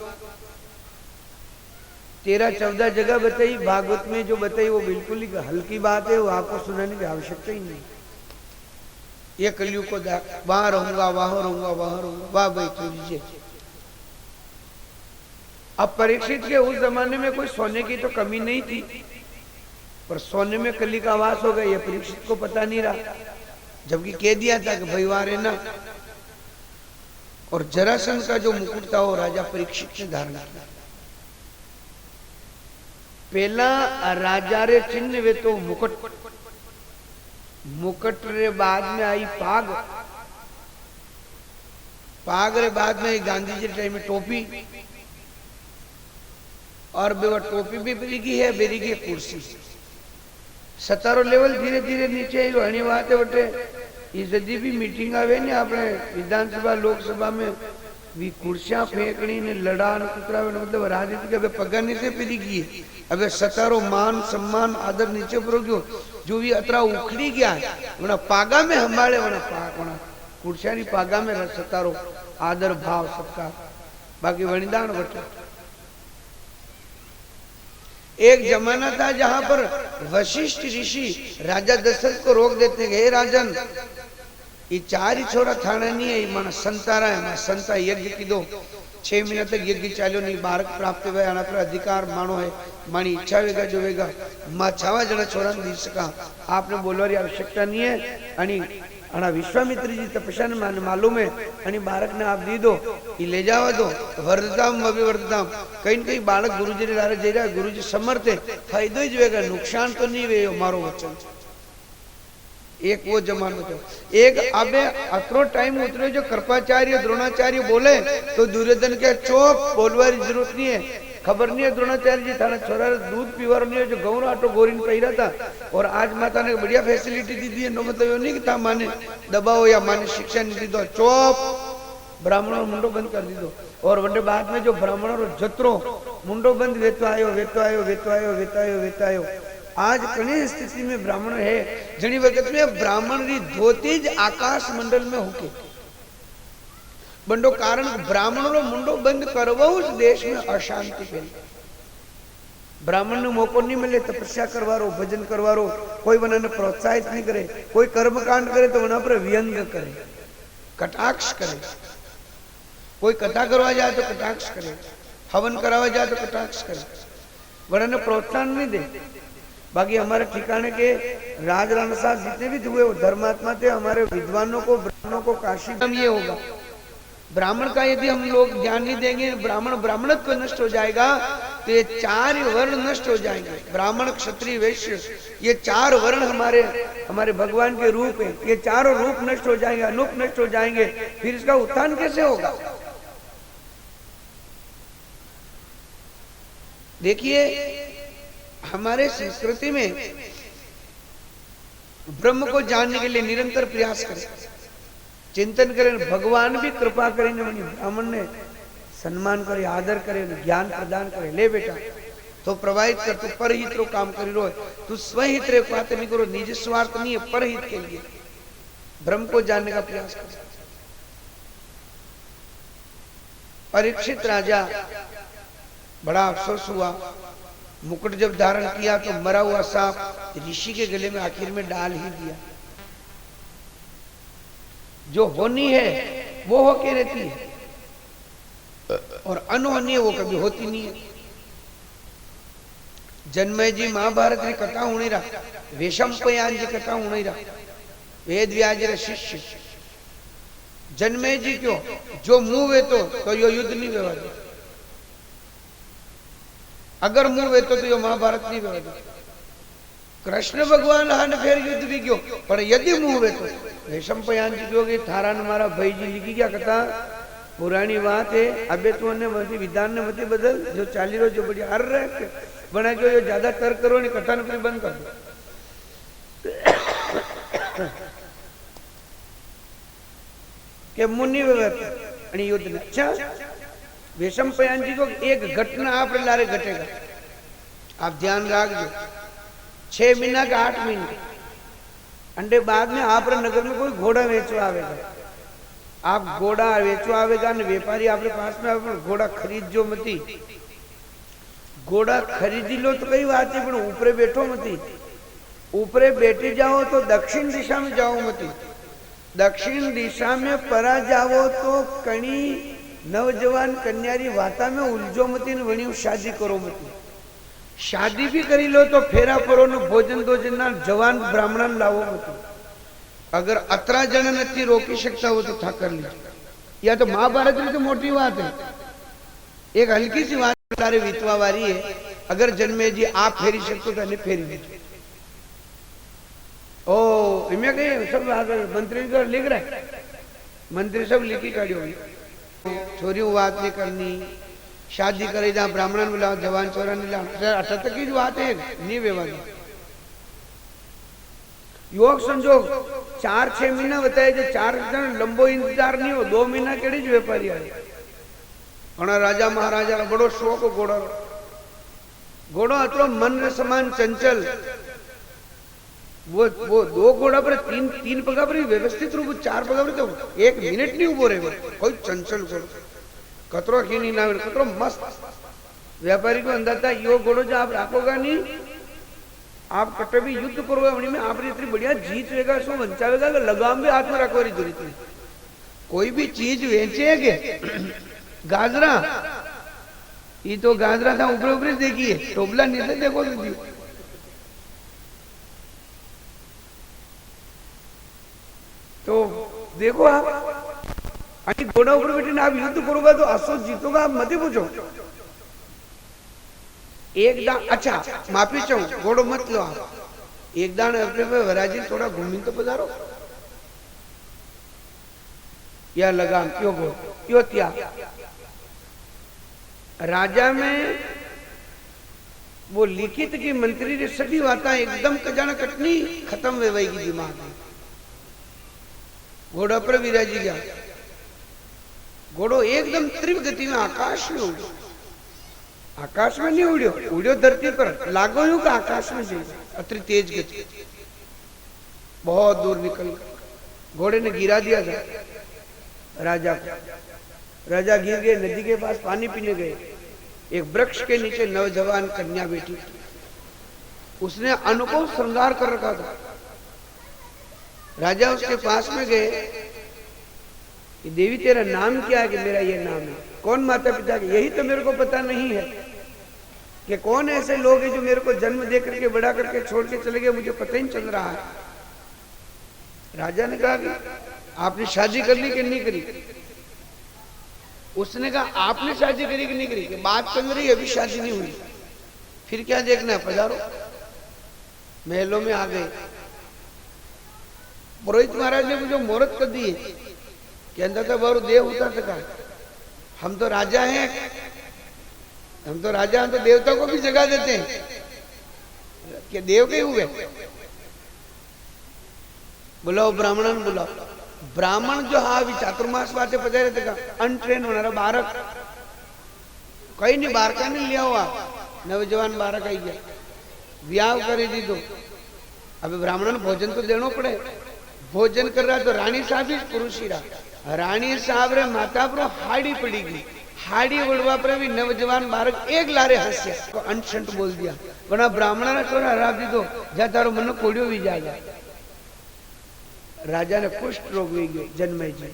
13-14 जगह बताई, भागवत में जो बताई वो बिल्कुल ही हल्की बात है, वो आपको सुनाने की आवश्यकता ही नहीं। ये कलयुग को वहां रहूंगा, वहां रहूंगा, वहां रहूंगा, वाह भाई तुझे। अब परीक्षित के उस जमाने में कोई सोने की तो कमी नहीं थी, पर सोने में कली का वास हो गया, ये परीक्षित को पता नहीं रहा। जबकि कह दिया था कि भाई वारे ना। और जरासंध का जो मुकुट था वो राजा परीक्षित ने धारण किया। पहला राजा रे चिन्ह वे तो मुकुट, मुकुट रे बाद में आई पाग, पाग रे बाद में गांधी जी टाइम में टोपी, और वो टोपी भी बेरीगी है, बेरीगी कुर्सी। 17 लेवल धीरे धीरे नीचे घनी बात है बटे। ये जदी भी मीटिंग आवे ने अपने विधानसभा लोकसभा में भी कुर्सियां फेंकनी ने लड़ा ने कुतरा, मतलब राजनीति के पगा नीचे पेरीगी है। अब 17 मान सम्मान आदर नीचे पर गयो, जो भी अतरा उखड़ी गया वना पागा में हमारे वना कुर्सियां नी पागा में 17 आदर भाव सत्कार, बाकी वणिदान बटे। एक जमाना था जहां पर वशिष्ठ ऋषि राजा दशरथ को रोक देते हैं, हे राजन ये 4 ही छोरा थाना नहीं है, माना संतारा है, माना संता यज्ञ की दो 6 महीना तक यज्ञ चालो नहीं, बालक प्राप्त हुआ आना पर अधिकार मानो है, मानी इच्छा वेगा जो वेगा मां 6 जना छोरा दी सका, आपने बोलवारी आवश्यकता नहीं है। आणि अणा विश्वामित्र जी तपस्या ने माने मालूम है, आणि बालक ने आप दी दो, ये ले जावा दो, वर्धताम अभिवर्धताम। कहीं कहीं बालक गुरुजी ने लारे जई रहा, गुरुजी समर्थ है, फायदो ही वेगा, नुकसान तो नहीं वे, मारो वचन। एक वो जमानो था। एक अबे अतरो टाइम उतरे जो कृपाचार्य द्रोणाचार्य बोले तो दुर्योधन के चोप बोलवारी जरूरत नहीं है, खबर नहीं है द्रोणाचार्य जी थाना छोरा दूध पीवार नहीं है, जो गौर आटो गोरीन पहिरा था। और आज माता ने बढ़िया फैसिलिटी दी दी है, नो मतलब ये नहीं कि था माने दबाओ या माने शिक्षा नहीं दी दो, चोप ब्राह्मणों मुंडो बंद कर दी दो। और वंडे बाद में जो ब्राह्मणों जत्रो मुंडो बंद वेतो आयो वेतो आयो वेतो आयो वेतो आयो वेतो आयो। आज कनी स्थिति में ब्राह्मण है, जनी वक्त में ब्राह्मण री धोती ज आकाश मंडल में होके बंडो कारण ब्राह्मणों रो मुंडो बंद करवो उस देश में अशांति फैली। ब्राह्मण ने मौको नहीं मिले तपस्या करवारो, भजन करवारो, कोई वना ने प्रोत्साहित नहीं करे, कोई कर्मकांड करे तो वना पर व्यंग करे, कटाक्ष करे, कोई कथा करवा जाए तो कटाक्ष करे, हवन करावा जाए तो कटाक्ष करे, वना ने प्रोत्साहन नहीं दे। बाकी हमारे ठिकाने के राजराणा साहब जितने भी हुए वो धर्मात्मा थे, हमारे विद्वानों को ब्राह्मणों को काशी में ये होगा। ब्राह्मण का यदि हम लोग ध्यान नहीं देंगे, ब्राह्मण ब्राह्मणत्व नष्ट हो जाएगा, तो ये 4 वर्ण नष्ट हो जाएंगे। ब्राह्मण क्षत्रिय वैश्य ये 4 वर्ण हमारे भगवान के रूप है, ये 4 रूप नष्ट हो जाएंगे, अनूप नष्ट हो जाएंगे, फिर इसका उत्थान कैसे होगा? देखिए हमारे संस्कृति में ब्रह्म को जानने के लिए निरंतर प्रयास करें, चिंतन करें, भगवान भी कृपा करेंगे। ब्राह्मण ने સન્માન કરે, આદર કરે, જ્ઞાન પ્રદાન કરે, લે બેટા तो प्रवाहित कर, तू परहित रो काम करी रो, तू स्वहित रे बात नहीं करो, निज स्वार्थ नहीं है, परहित के लिए ब्रह्म को जानने का प्रयास कर। परीक्षित राजा बड़ा अफसोस हुआ, मुकुट जब धारण किया तो मरा हुआ सांप ऋषि के गले में आखिर में डाल ही दिया। जो होनी है वो होके रहती है और अनहोनी है वो कभी होती नहीं है। जन्मय जी महाभारत की कथा होनी रहा, वेशंपयान जी कथा होनी रहा, वेद व्याज रे शिष्य जन्मय जी क्यों जो मुंह वे तो यो युद्ध नहीं व्यवहार, अगर मुंह वे तो यो महाभारत नहीं व्यवहार। कृष्ण भगवान हान फेर युद्ध भी क्यों, पर यदि मुंह वे तो वेशंपयान जी क्यों थारा ने मारा भाई जी लिखी क्या कथा पुरानी बात है। अबे तू ने मती विधान ने मती बदल, जो चाली रो जो बढ़िया हर रहे बना जो यो ज्यादा तर्क करो ने कथा ने बंद कर दो। के मुनि व्यवहार आणि युद्ध ने अच्छा वेशंपयान जी को एक घटना आप लारे घटेगा, आप ध्यान रखो। 6 महीना का 8 महीना अंडे बाद में आप नगर में कोई घोड़ा वेचवा आवेगा, आप घोड़ा वेचवा आवेगा ने व्यापारी आपके पास में आप घोड़ा खरीद जो मती, घोड़ा खरीदी लो तो कई बात है, पर ऊपरे बैठो मती, ऊपरे बैठी जाओ तो दक्षिण दिशा में जाओ मती, दक्षिण दिशा में परा जाओ तो कणी नवजवान कन्यारी वाता में उलझो मती ने वणी शादी करो मती, शादी भी करी लो तो फेरा परो ने भोजन दोजन ना जवान ब्राह्मण लावो मती। अगर 18 जन नहीं रोकी सकता हो तो था कर लीजिए, या तो महाभारत की तो मोटी बात है, एक हल्की सी बात सारे विधवा वारी है। अगर जन्मे जी आप फेरी सकते तो नहीं फेरी लीजिए। ओ इनमें कहीं सब मंत्री का लिख रहा है, मंत्री सब लिखी काढ़ी होगी, छोरी बात नहीं करनी, शादी करे जहाँ ब्राह्मण मिलाओ जवान छोरा नहीं लाओ, 18 तक की जो बात है नहीं व्यवहार। योग संजोग 4-6 महीना बताए जो 4 जन लंबो इंतजार नहीं हो, 2 महीना केड़ी ज व्यापारी आए। राजा महाराजा का बड़ो शौक घोड़ा, घोड़ो अतरो मन रे समान चंचल, वो 2 घोड़ा पर 3 पगा पर व्यवस्थित रूप 4 पगा पर तो 1 मिनट नहीं उभो रहेगा, कोई चंचल घोड़ो कतरो खीनी ना कतरो मस्त। व्यापारी को अंदाज था यो घोड़ो जो आप राखोगा नहीं, आप कटे भी युद्ध करोगे वणी में आप इतनी बढ़िया जीत रहेगा, सो बचावेगा, लगाम भी हाथ में रखो रही जरूरत नहीं। कोई भी चीज वेचे के गाजरा, ये तो गाजरा था ऊपर ऊपर देखिए, टोपला नीचे देखो तो देखो आप घोड़ा ऊपर बैठे आप युद्ध करोगा तो असो जीतोगा, आप मत पूछो। एक दान अच्छा माफी चाहूं, घोड़ो मत लो आप, एक दान अपने पे वराजी थोड़ा घूमी तो पधारो, या लगाम क्यों घोड़ो क्यों त्याग। राजा में वो लिखित की मंत्री ने सभी बातें एकदम कजाना कटनी खत्म वे वही की दिमाग में। घोड़ा पर विराजी गया, घोड़ो एकदम तीव्र गति में आकाश में उड़ो, आकाश में नहीं उड़ियो, उड़ियो धरती पर, लागो यूं का आकाश में जाए, अति तेज गति, बहुत दूर निकल। घोड़े ने गिरा दिया था राजा को, राजा गिर गए, नदी के पास पानी पीने गए, एक वृक्ष के नीचे नौजवान कन्या बैठी थी, उसने अनुभव श्रृंगार कर रखा था। राजा उसके पास में गए कि देवी तेरा नाम क्या है, कि मेरा ये नाम है। कौन माता पिता के, यही तो मेरे को पता नहीं है कि कौन ऐसे लोग हैं जो मेरे को जन्म दे करके बड़ा करके छोड़ के चले गए, मुझे पता ही नहीं चल रहा है। राजा ने कहा कि आपने शादी कर ली कि नहीं करी। उसने कहा आपने शादी करी कि नहीं करी, कि बात चल रही अभी शादी नहीं हुई, फिर क्या देखना है, पधारो। महलों में आ गए, पुरोहित महाराज ने मुझे मुहूर्त कर दिए, कहता था बारू देव उतर सका, हम तो राजा हैं, हम तो राजा हैं, तो देवता को भी जगा देते हैं, क्या देव के हुए। बुलाओ ब्राह्मण बुलाओ। ब्राह्मण जो हा चातुर्मास वाटे पधारे थे, अनट्रेन होणारा बालक कई नहीं बारका नहीं लिया हुआ नवजवान बारक आई गया ब्याह कर दी तो अब ब्राह्मण ने भोजन तो देना पड़े भोजन कर रहा तो रानी साहब ही पुरुष ही रहा रानी साहब रे माता पर हाड़ी पड़ी गई हाड़ी उड़वा पर भी नवजवान बालक एक लारे हंसे तो अनशंट बोल दिया वरना ब्राह्मण ने तो हरा दी तो जा तारो मन कोड़ियो भी जाएगा राजा ने कुष्ठ रोग हुई गए जन्मय जी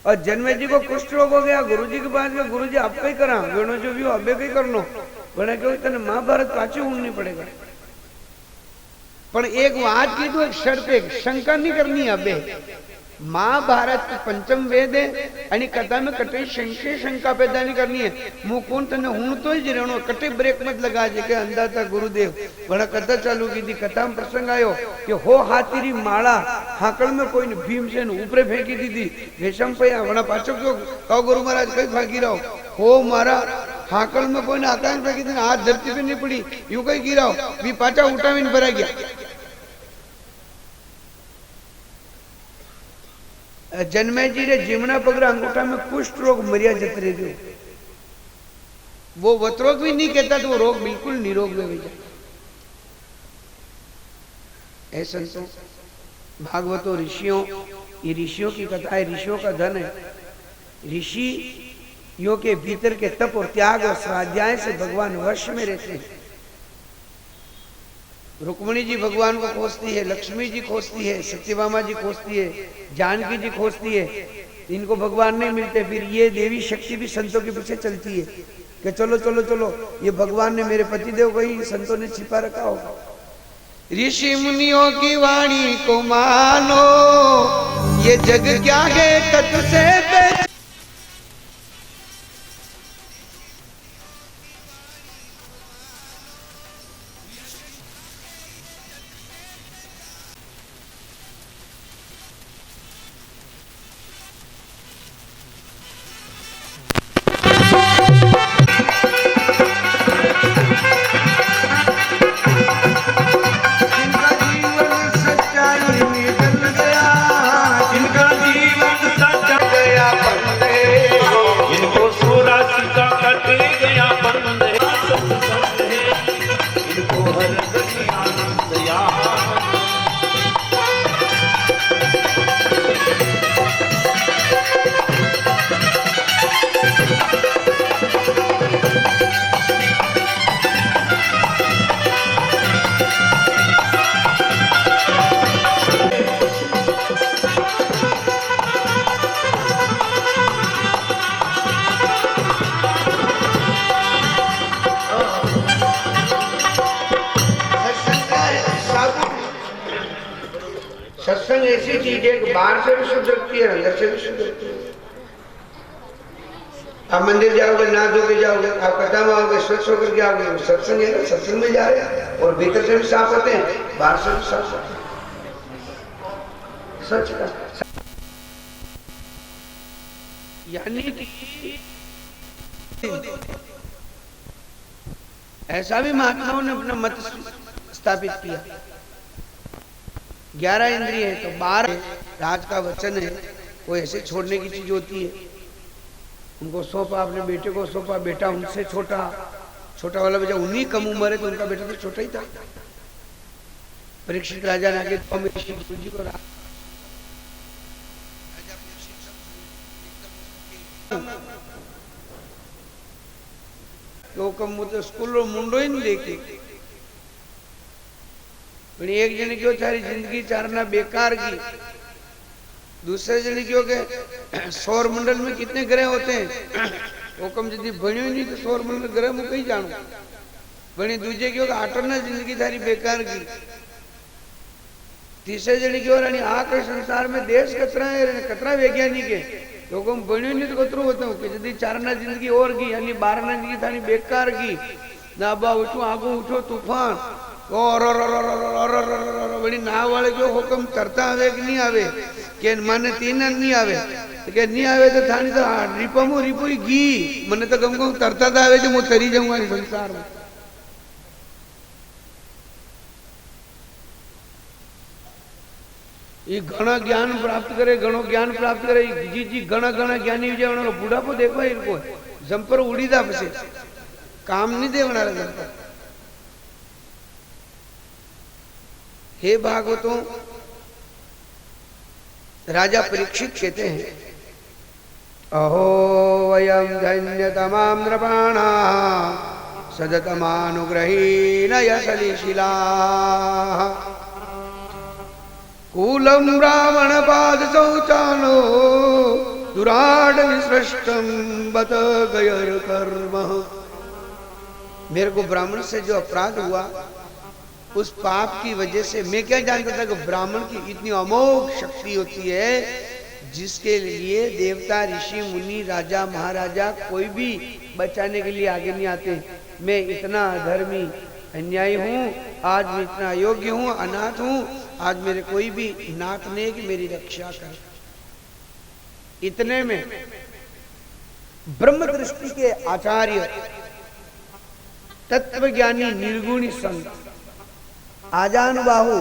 और जन्मय जी को कुष्ठ रोग हो गया गुरुजी के पास में गुरुजी आप कई करा वेणो जो भी अबे कई करनो बना क्यों तने महाभारत पाछे उड़नी पड़ेगा पर एक बात की तो एक शर्त एक शंका नहीं करनी अबे महाभारत पंचम वेद है आणि कथा में कटे शंका पैदा नहीं करनी है मुंह कौन तने हूं तो ही रहनो कटे ब्रेक मत लगा जे के अंधा था गुरुदेव बड़ा कथा चालू की थी कथा में प्रसंग आयो कि हो हाथीरी माला हाकड़ में कोई भीमसेन ऊपरे फेंकी दी थी रेशम पे बड़ा पाछो क्यों कहो गुरु महाराज कई भागी रहो हो मारा हाकड़ में कोई आकाश फेंकी थी हाथ धरती पे नहीं पड़ी यूं कई गिराओ भी पाछा उठावीने भरा गया जन्मे जी रे जीमना पगड़ा अंगूठा में कुष्ठ रोग मरिया जत रह गयो वो वतरोग भी नहीं कहता तो वो रोग बिल्कुल निरोग में जाए ऐसा संतों भागवतों ऋषियों ये ऋषियों की कथा है ऋषियों का धन है ऋषियों के भीतर के तप और त्याग और स्वाध्याय से भगवान वश में रहते हैं रुक्मणी जी भगवान को खोजती है लक्ष्मी जी खोजती है सत्यभामा जी खोजती है जानकी जी खोजती है इनको भगवान नहीं मिलते फिर ये देवी शक्ति भी संतों के पीछे चलती है कि चलो चलो चलो ये भगवान ने मेरे पतिदेव को ही संतों ने छिपा रखा होगा ऋषि मुनियों की वाणी को मानो ये जग क्या है तत् से सत्संग ऐसी चीज है कि बाहर से भी शुद्ध रखती है अंदर से भी शुद्ध रखती है आप मंदिर जाओगे ना धो के जाओगे आप कथा में आओगे स्वच्छ होकर के आओगे सत्संग है ना सत्संग में जा रहे हैं और भीतर से भी साफ होते हैं बाहर से भी साफ होते हैं सच का यानी कि ऐसा भी महात्माओं ने अपना मत स्थापित किया 11 इंद्रिय है तो 12 राज का वचन है कोई ऐसे छोड़ने की चीज होती है उनको सौंपा अपने बेटे को सौंपा बेटा उनसे छोटा छोटा वाला बेटा उन्हीं कम उम्र है तो उनका बेटा तो छोटा ही था परीक्षित राजा ने आगे गुरु जी को तो कम तो स्कूल मुंडो ही नहीं देखे एक जने क्यों सारी जिंदगी चारना बेकार की दूसरे जने क्यों के सौर मंडल में कितने ग्रह होते हैं वो कम यदि बनियो नहीं तो सौर मंडल ग्रह में कहीं जानो बनी दूजे क्यों आटरना जिंदगी सारी बेकार की तीसरे जने क्यों रानी आ के संसार में देश कतरा है कतरा वैज्ञानिक है तो कम बनियो नहीं तो कतरो होता हूँ कि यदि चारना जिंदगी और की यानी 12 जिंदगी थानी बेकार की ना बा उठो आगो उठो तूफान और बड़ी नाव वाले जो हुक्म तरता आवे कि नहीं आवे के माने तीन नहीं आवे के नहीं आवे तो थानी तो रिपमो रिपोई गी मने तो गम गम तरता था आवे जो मैं तरी जाऊंगा इस संसार में ये घना ज्ञान प्राप्त करे, घणो ज्ञान प्राप्त करे, जी जी घना घना ज्ञानी विजय उनको बुढ़ापो देखो इनको जंपर उड़ी दा पसे काम नहीं देवना जंपर। हे भागवतों, राजा परीक्षित कहते हैं अहो वयम धन्यतमां नृपाणा सदतमानुग्रहीण यशलिशिला कूलम रावण पाद शौचानो दुराड विसृष्टम बत गयर कर्म। मेरे को ब्राह्मण से जो अपराध हुआ उस पाप की वजह से मैं क्या जानता था कि ब्राह्मण की इतनी अमोघ शक्ति होती है जिसके लिए देवता ऋषि मुनि राजा महाराजा कोई भी बचाने के लिए आगे नहीं आते। मैं इतना अधर्मी अन्यायी हूँ, आज मैं इतना अयोग्य हूँ, अनाथ हूँ, आज मेरे कोई भी नाथ नहीं कि मेरी रक्षा कर। इतने में ब्रह्म दृष्टि के आचार्य तत्वज्ञानी निर्गुणी संत आजानुबाहु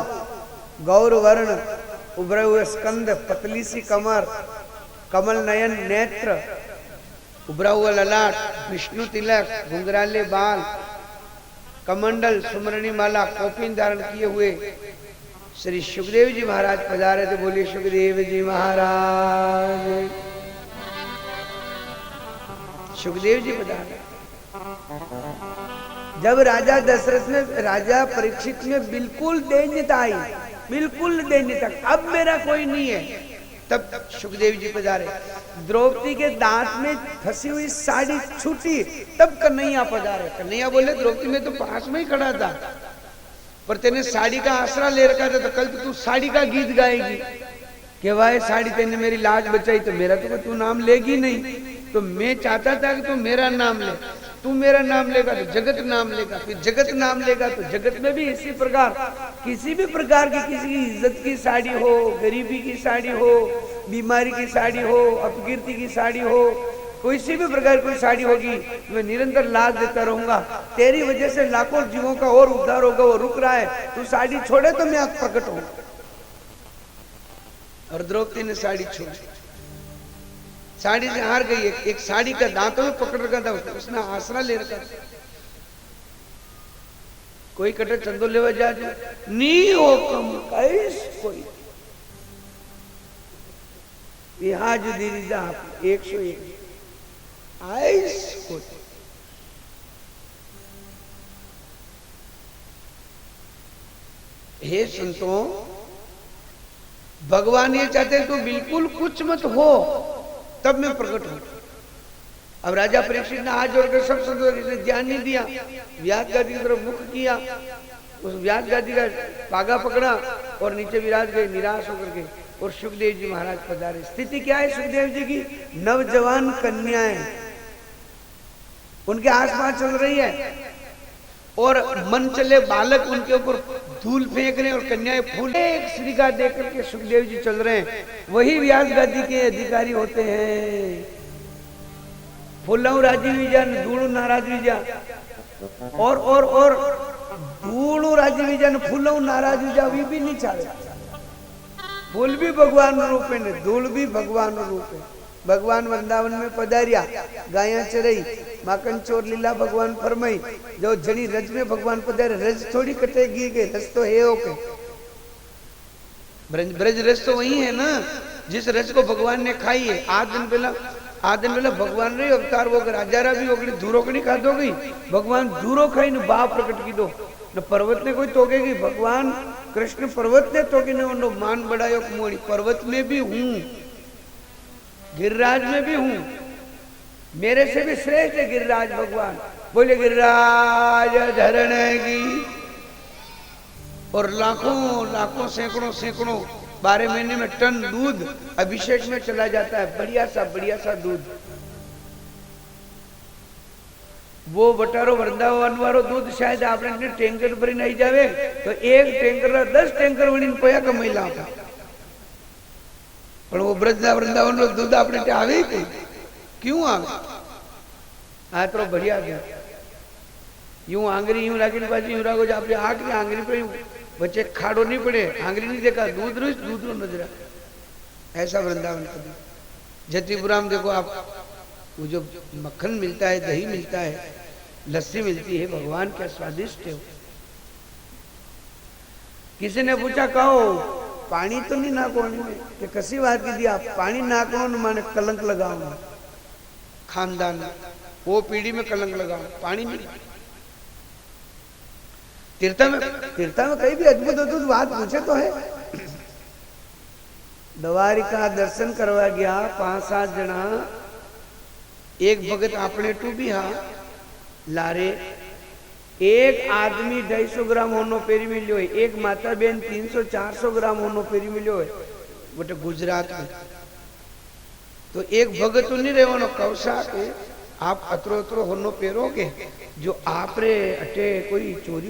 गौरवर्ण उभरे हुए स्कंद पतली सी कमर कमल नयन नेत्र उभरा हुआ ललाट विष्णु तिलक घुंघराले बाल कमंडल सुमरणी माला कौपीन धारण किए हुए श्री सुखदेव जी महाराज पधारे थे। बोलिए सुखदेव जी महाराज। सुखदेव जी पधारे। जब राजा दशरथ में राजा परीक्षित में बिल्कुल दैन्यता आई, बिल्कुल दैन्यता, अब मेरा कोई नहीं है, तब सुखदेव जी पधारे। द्रौपदी के दांत में फंसी हुई साड़ी छूटी, तब कन्हैया पधारे। कन्हैया बोले द्रौपदी में तो पास में ही खड़ा था पर तेने साड़ी का आसरा ले रखा था, तो कल तो तू साड़ी का गीत गाएगी कि भाई साड़ी तेने मेरी लाज बचाई, तो मेरा तो तू नाम लेगी नहीं। तो मैं चाहता था कि तू मेरा नाम ले, तू मेरा नाम लेगा तो जगत नाम लेगा, फिर जगत नाम लेगा तो जगत में भी इसी प्रकार किसी भी प्रकार की किसी की इज्जत की साड़ी हो, गरीबी की साड़ी हो, बीमारी की साड़ी हो, अपकीर्ति की साड़ी हो, किसी भी प्रकार कोई साड़ी होगी, मैं निरंतर लाज देता रहूंगा। तेरी वजह से लाखों जीवों का और उद्धार होगा, वो रुक रहा है, तू साड़ी छोड़े तो मैं प्रकट हूं। और द्रौपदी ने साड़ी छोड़ी, साड़ी से हार गई। एक साड़ी का दांतों में पकड़ रखा था, उसने आसरा ले रखा था। कोई कटे चंदो लेवा जा नी हो कम कैस कोई यहाँ जो दीदी जा 101 आइस कोई। हे संतों, भगवान ये चाहते हैं तो बिल्कुल कुछ मत हो, तब मैं प्रकट हूं। अब राजा परीक्षित ने हाथ जोड़कर सब संतों ने ध्यान नहीं दिया, व्यास गादी की तरफ मुख किया, उस व्यास गादी का पागा पकड़ा और नीचे विराज गए निराश होकर के। और सुखदेव जी महाराज पधारे। स्थिति क्या है सुखदेव जी की? नवजवान कन्याएं उनके आसपास चल रही है और मन चले बालक उनके ऊपर धूल फेंक रहे हैं और कन्याएं फूल एक श्रीका देख करके सुखदेव जी चल रहे हैं। वही व्यास गादी के अधिकारी होते हैं। फूलऊ राजी विजन धूल नाराज विजा और धूल राजी विजन फूलऊ नाराज विजा भी नहीं चाहे। फूल भी भगवान रूप है, धूल भी भगवान रूप है। भगवान वृंदावन में पधारिया, गाया चरई, माखन चोर लीला भगवान फरमाई। जो जड़ी रज में भगवान पधारे, रज थोड़ी कटेगी के रज तो है ओके। ब्रज रज तो वही है ना जिस रज को भगवान ने खाई है। आध दिन पहला भगवान रे अवतार वो राजारा भी ओकड़ी धूरो कड़ी खादो गई। भगवान धूरो खाई ने बाप प्रकट की दो न पर्वत ने कोई तोकेगी। भगवान कृष्ण पर्वत ने तोके ने उन्होंने मान बढ़ायो कुमोड़ी। पर्वत में भी हूं, गिरिराज में भी हूं, मेरे से भी श्रेष्ठ है गिरिराज भगवान। बोले गिरिराज धरण की। और लाखों सैकड़ों 12 महीने में टन दूध अभिषेक में चला जाता है। बढ़िया सा दूध। वो बटारो वृंदावन वारो दूध शायद आपने टेंकर भरी नहीं जावे तो एक टेंकर 10 टेंकर वणी पया कमाईला था। पर वो वृंदावन नो दूध आपने ते आवे ही क्यों आवे? आ तो बढ़िया गया। यूं आंगरी यूं राखी बाजी यूं राखो आपने आखरी आंगरी पे बच्चे खाड़ो नहीं पड़े, आंगली नहीं देखा, दूध रोज दूध रो नजरा। ऐसा वृंदावन कभी जतिपुरा में देखो आप, वो जो मक्खन मिलता है, दही मिलता है, लस्सी मिलती है, भगवान क्या स्वादिष्ट है। किसी ने पूछा कहो पानी तो नहीं नाकोण में, कि कसी बात की दी आप, पानी नाकोण माने कलंक लगाओ, खानदान वो पीढ़ी में कलंक लगाओ, पानी नहीं। तीर्था में कहीं भी अद्भुत अद्भुत बात पूछे तो है। द्वारिका दर्शन करवा गया 5-7 जना, एक भगत आपने टूबी हा लारे, एक आदमी 250 ग्राम होनो पेरी मिलियो है, एक माता बहन 300-400 ग्राम होनो पेरी मिलियो है बटे गुजरात में। तो एक भगत तो नहीं रहवानो कवसा के आप अतरो अतरो होनो पेरोगे, जो आप रे अटे कोई चोरी